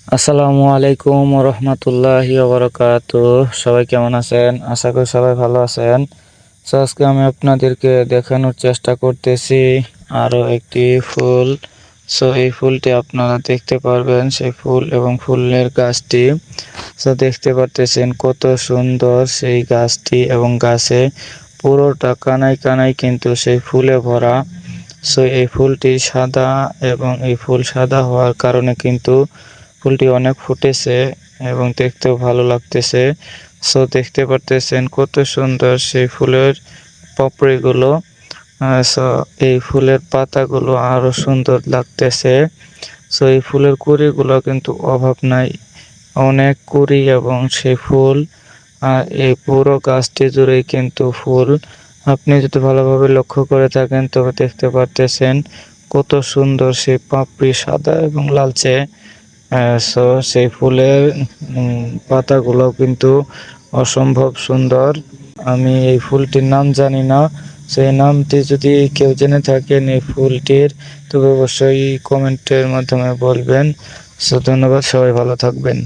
আসসালামু আলাইকুম রহমতুল্লাহি ওবরাকাতুহ। সবাই কেমন আছেন? আশা করি সবাই ভালো আছেন। আজকে আমি আপনাদেরকে দেখানোর চেষ্টা করতেছি আরো একটি ফুল। এই ফুলটি আপনারা দেখতে পারবেন, সেই ফুল এবং ফুলের গাছটি। দেখতে পারতেছেন কত সুন্দর সেই গাছটি, এবং গাছে পুরোটা কানায় কানায় কিন্তু সেই ফুলে ভরা। এই ফুলটি সাদা, এবং এই ফুল সাদা হওয়ার কারণে কিন্তু ফুলটি অনেক ফুটেছে এবং দেখতেও ভালো লাগতেছে। দেখতে পারতেছেন কত সুন্দর সেই ফুলের পাপড়িগুলো। এই ফুলের পাতাগুলো আরো সুন্দর লাগতেছে। এই ফুলের কুঁড়িগুলো কিন্তু অভাব নাই, অনেক কুঁড়ি এবং সেই ফুল। আর এই পুরো গাছটি জুড়েই কিন্তু ফুল। আপনি যদি ভালোভাবে লক্ষ্য করে থাকেন তবে দেখতে পারতেছেন কত সুন্দর সেই পাপড়ি, সাদা এবং লালচে। সেই ফুলের পাতাগুলো কিন্তু অসম্ভব সুন্দর। আমি এই ফুলটির নাম জানি না, সেই নামটি যদি কেউ জেনে থাকেন এই ফুলটির, তবে অবশ্যই কমেন্টের মাধ্যমে বলবেন। ধন্যবাদ, সবাই ভালো থাকবেন।